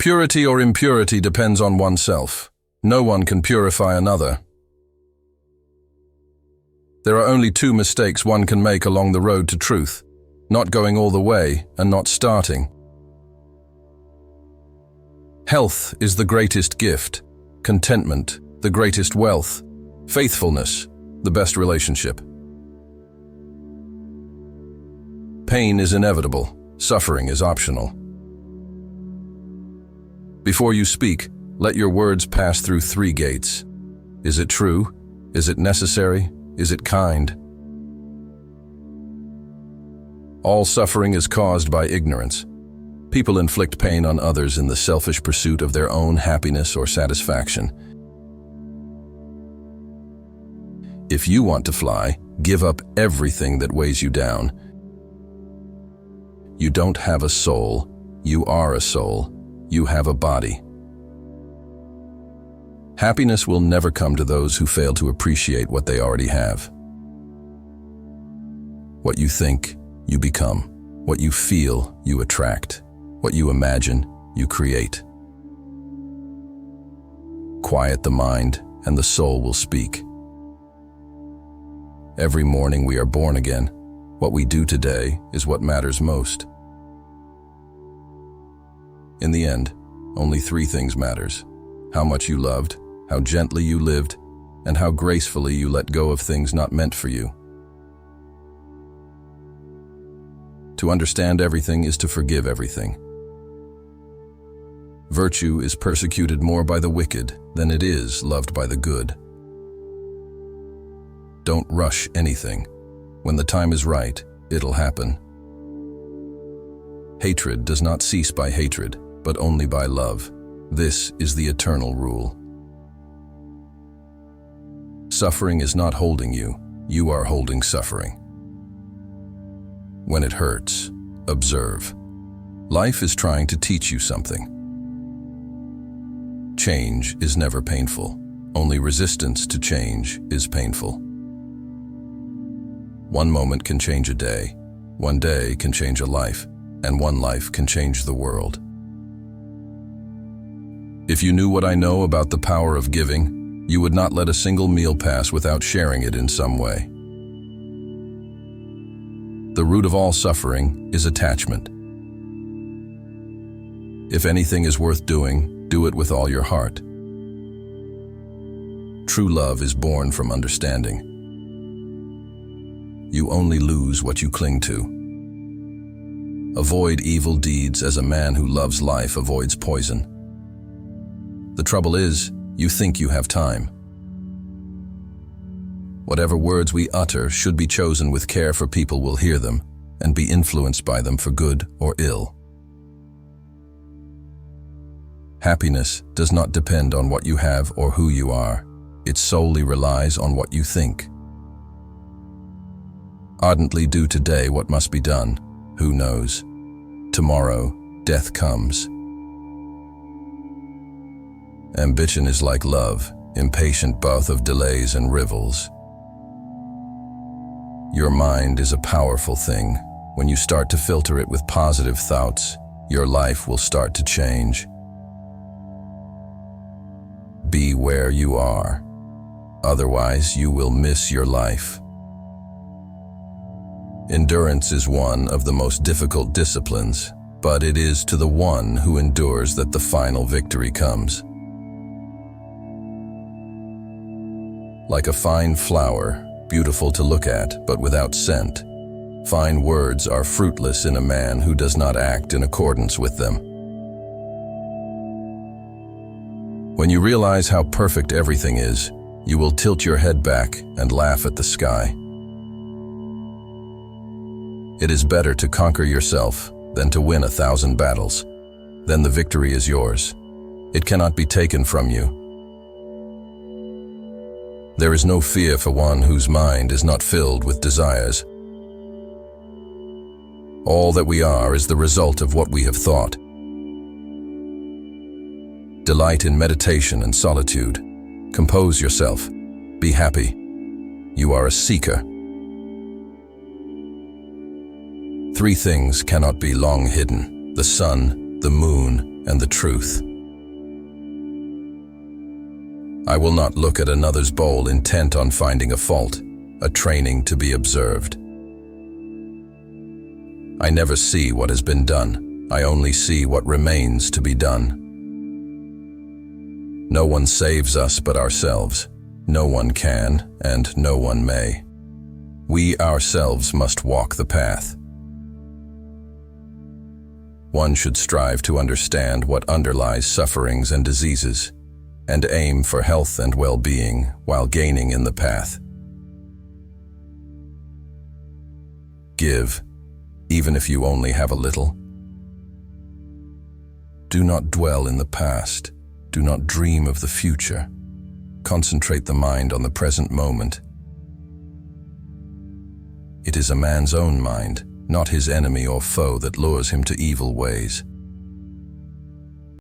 Purity or impurity depends on oneself. No one can purify another. There are only two mistakes one can make along the road to truth: not going all the way and not starting. Health is the greatest gift, contentment, the greatest wealth, faithfulness, the best relationship. Pain is inevitable, suffering is optional. Before you speak, let your words pass through 3 gates. Is it true? Is it necessary? Is it kind? All suffering is caused by ignorance. People inflict pain on others in the selfish pursuit of their own happiness or satisfaction. If you want to fly, give up everything that weighs you down. You don't have a soul. You are a soul. You have a body. Happiness will never come to those who fail to appreciate what they already have. What you think, you become. What you feel, you attract. What you imagine, you create. Quiet the mind, and the soul will speak. Every morning we are born again. What we do today is what matters most. In the end, only 3 things matters: how much you loved, how gently you lived, and how gracefully you let go of things not meant for you. To understand everything is to forgive everything. Virtue is persecuted more by the wicked than it is loved by the good. Don't rush anything. When the time is right, it'll happen. Hatred does not cease by hatred, but only by love. This is the eternal rule. Suffering is not holding you. You are holding suffering. When it hurts, observe. Life is trying to teach you something. Change is never painful. Only resistance to change is painful. One moment can change a day. One day can change a life. And one life can change the world. If you knew what I know about the power of giving, you would not let a single meal pass without sharing it in some way. The root of all suffering is attachment. If anything is worth doing, do it with all your heart. True love is born from understanding. You only lose what you cling to. Avoid evil deeds as a man who loves life avoids poison. The trouble is, you think you have time. Whatever words we utter should be chosen with care, for people will hear them and be influenced by them for good or ill. Happiness does not depend on what you have or who you are. It solely relies on what you think. Ardently do today what must be done. Who knows? Tomorrow, death comes. Ambition is like love, impatient both of delays and rivals. Your mind is a powerful thing. When you start to filter it with positive thoughts, your life will start to change. Be where you are. Otherwise, you will miss your life. Endurance is one of the most difficult disciplines, but it is to the one who endures that the final victory comes. Like a fine flower, beautiful to look at, but without scent, fine words are fruitless in a man who does not act in accordance with them. When you realize how perfect everything is, you will tilt your head back and laugh at the sky. It is better to conquer yourself than to win 1,000 battles. Then the victory is yours. It cannot be taken from you. There is no fear for one whose mind is not filled with desires. All that we are is the result of what we have thought. Delight in meditation and solitude. Compose yourself. Be happy. You are a seeker. 3 things cannot be long hidden: the sun, the moon, and the truth. I will not look at another's bowl intent on finding a fault, a training to be observed. I never see what has been done, I only see what remains to be done. No one saves us but ourselves. No one can, and no one may. We ourselves must walk the path. One should strive to understand what underlies sufferings and diseases, and aim for health and well-being while gaining in the path. Give, even if you only have a little. Do not dwell in the past. Do not dream of the future. Concentrate the mind on the present moment. It is a man's own mind, not his enemy or foe, that lures him to evil ways.